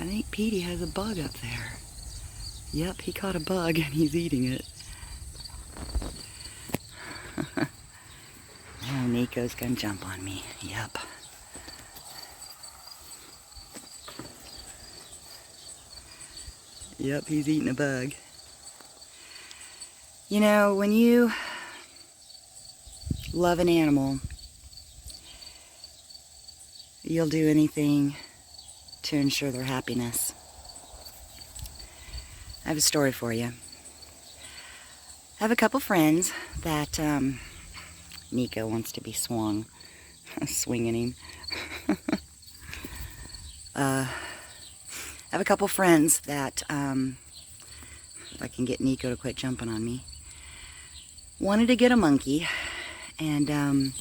I think Petey has a bug up there. Yep, he caught a bug and he's eating it. Oh, Nikko's gonna jump on me. Yep. Yep, he's eating a bug. You know, when you love an animal, you'll do anything to ensure their happiness. I have a story for you. I have a couple friends that Nikko wants to be swung. Swinging him. I have a couple friends that, if I can get Nikko to quit jumping on me, wanted to get a monkey, and I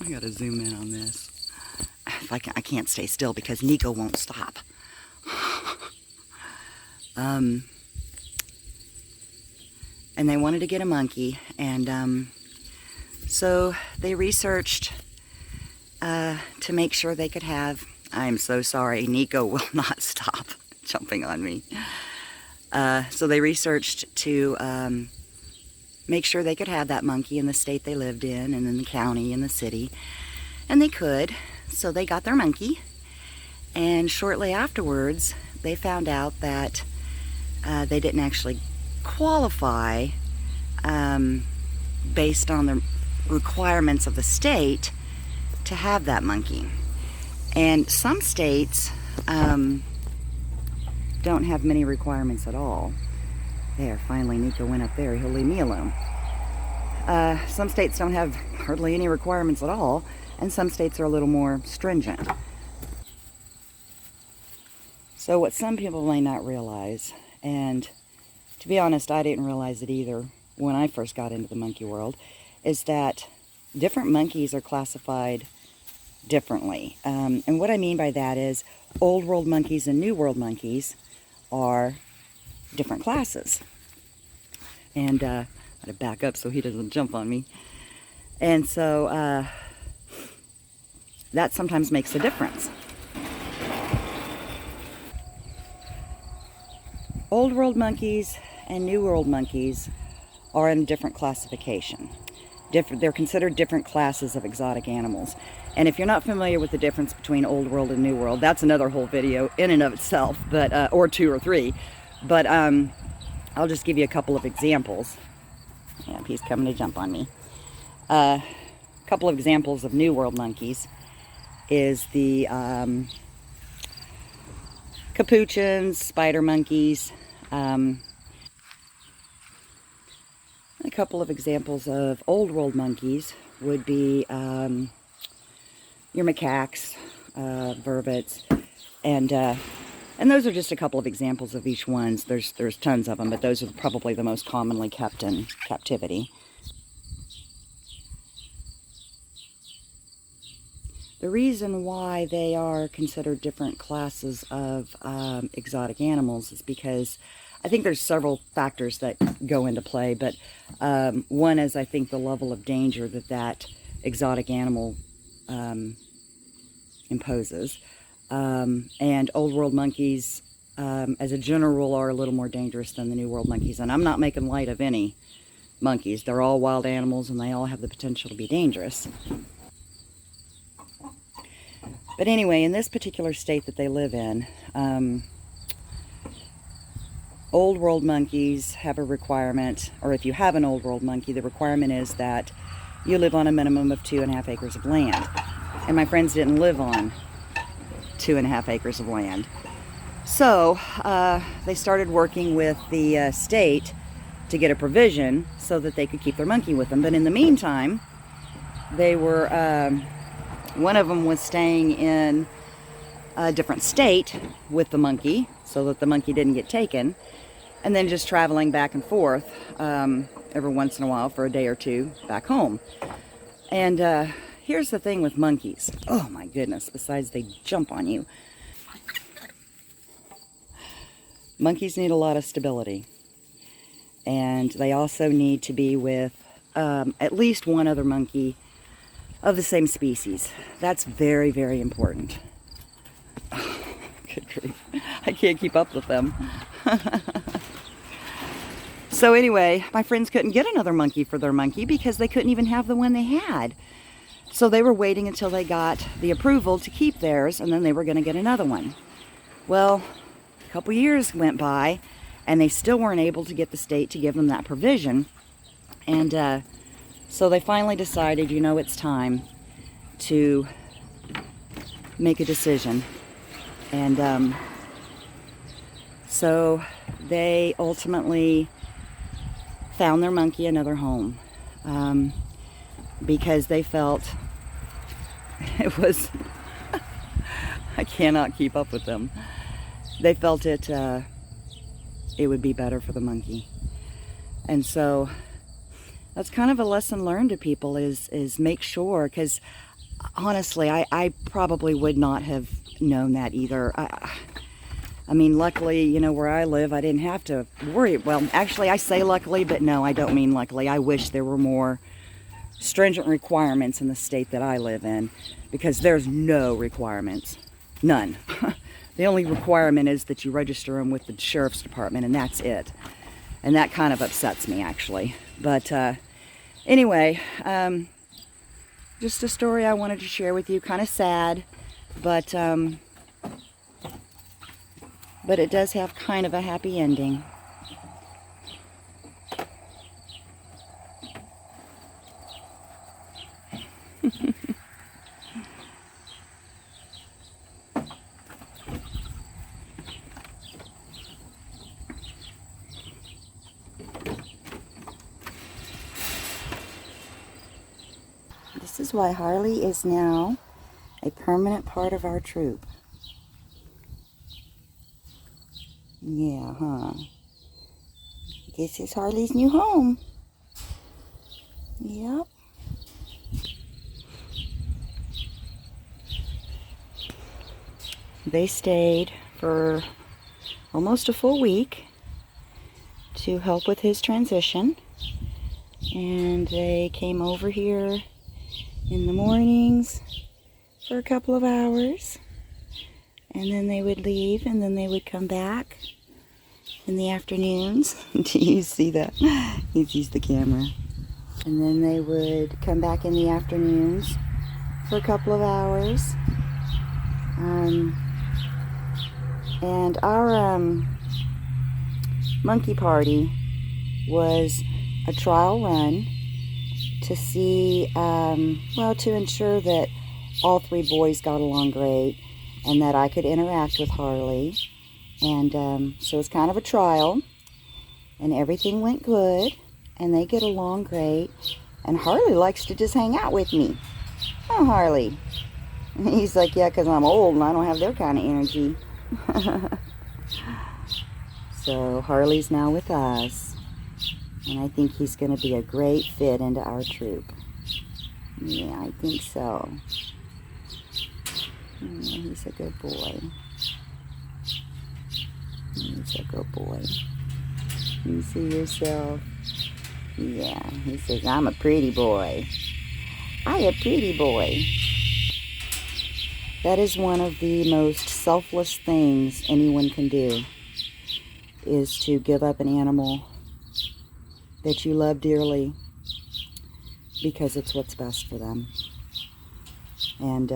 gotta zoom in on this. If I can't stay still because Nikko won't stop. And they wanted to get a monkey, and so they researched to make sure they could have. I am so sorry, Nikko will not stop jumping on me. So they researched to make sure they could have that monkey in the state they lived in, and in the county, and the city, and they could. So they got their monkey, and shortly afterwards, they found out that they didn't actually qualify based on the requirements of the state to have that monkey. And some states don't have many requirements at all. There, finally Nikko went up there. He'll leave me alone. Some states don't have hardly any requirements at all, and some states are a little more stringent. So what some people may not realize, and to be honest, I didn't realize it either when I first got into the monkey world, is that different monkeys are classified differently. And what I mean by that is old world monkeys and new world monkeys are different classes. And I gotta back up so he doesn't jump on me. And so that sometimes makes a difference. Old world monkeys and new world monkeys are in a different classification. They're considered different classes of exotic animals. And if you're not familiar with the difference between old world and new world, that's another whole video in and of itself, but or two or three. But I'll just give you a couple of examples. Yeah, he's coming to jump on me. A couple of examples of new world monkeys is the capuchins, spider monkeys. A couple of examples of old world monkeys would be your macaques, vervets, and those are just a couple of examples of each ones. There's tons of them, but those are probably the most commonly kept in captivity. The reason why they are considered different classes of exotic animals is because I think there's several factors that go into play, but one is, I think, the level of danger that exotic animal imposes. And old world monkeys, as a general rule, are a little more dangerous than the new world monkeys. And I'm not making light of any monkeys. They're all wild animals, and they all have the potential to be dangerous. But anyway, in this particular state that they live in, old world monkeys have a requirement, or if you have an old world monkey, the requirement is that you live on a minimum of 2.5 acres of land. And my friends didn't live on 2.5 acres of land. So they started working with the state to get a provision so that they could keep their monkey with them. But in the meantime, they were, one of them was staying in a different state with the monkey so that the monkey didn't get taken, and then just traveling back and forth every once in a while for a day or two back home. And here's the thing with monkeys. Oh my goodness, besides they jump on you. Monkeys need a lot of stability. And they also need to be with at least one other monkey of the same species. That's very, very important. Good grief. I can't keep up with them. So anyway, my friends couldn't get another monkey for their monkey because they couldn't even have the one they had. So they were waiting until they got the approval to keep theirs, and then they were going to get another one. Well, a couple years went by, and they still weren't able to get the state to give them that provision. And so they finally decided, you know, it's time to make a decision. And so they ultimately found their monkey another home, because they felt it was, I cannot keep up with them. They felt it would be better for the monkey. And so that's kind of a lesson learned to people is make sure, because honestly, I probably would not have known that either. I mean, luckily, you know, where I live, I didn't have to worry. Well, actually, I say luckily, but no, I don't mean luckily. I wish there were more stringent requirements in the state that I live in, because there's no requirements. None. The only requirement is that you register them with the sheriff's department, and that's it. And that kind of upsets me, actually. But anyway, just a story I wanted to share with you. Kind of sad, but it does have kind of a happy ending. This is why Harley is now a permanent part of our troop. Yeah, huh? This is Harley's new home. Yep. They stayed for almost a full week to help with his transition. And they came over here in the mornings for a couple of hours. And then they would leave, and then they would come back in the afternoons. Do you see that? He sees the camera. And then they would come back in the afternoons for a couple of hours. And our monkey party was a trial run to see, well, to ensure that all three boys got along great, and that I could interact with Harley. And so it's kind of a trial, and everything went good, and they get along great, and Harley likes to just hang out with me. Oh, Harley. And he's like, yeah, because I'm old and I don't have their kind of energy. So Harley's now with us, and I think he's going to be a great fit into our troop. Yeah, I think so. Yeah, he's a good boy. He's a good boy. You see yourself? Yeah, he says, I'm a pretty boy. I a pretty boy. That is one of the most selfless things anyone can do, is to give up an animal that you love dearly because it's what's best for them. And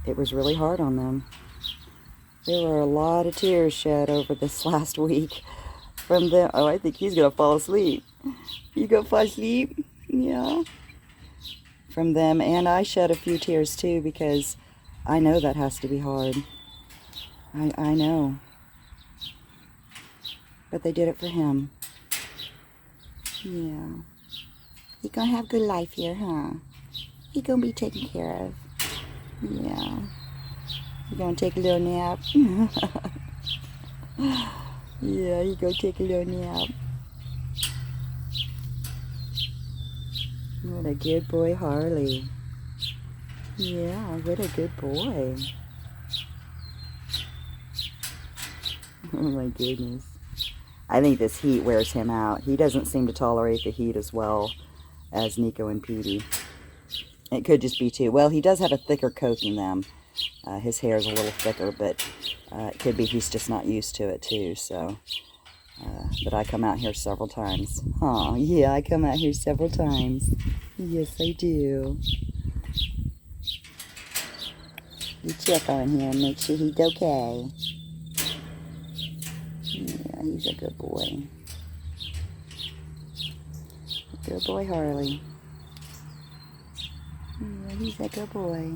it was really hard on them. There were a lot of tears shed over this last week from them. Oh, I think he's going to fall asleep. You going to fall asleep? Yeah. From them. And I shed a few tears too, because I know that has to be hard. I know. But they did it for him. Yeah. He going to have a good life here, huh? He going to be taken care of. Yeah. You gonna take a little nap? Yeah, you go take a little nap. What a good boy, Harley. Yeah, what a good boy. Oh my goodness. I think this heat wears him out. He doesn't seem to tolerate the heat as well as Nikko and Petey. It could just be too. Well, he does have a thicker coat than them. His hair is a little thicker, but it could be he's just not used to it too. So, but I come out here several times. Oh, yeah, I come out here several times. Yes, I do. You check on him, make sure he's okay. Yeah, he's a good boy. Good boy, Harley. Yeah, he's a good boy.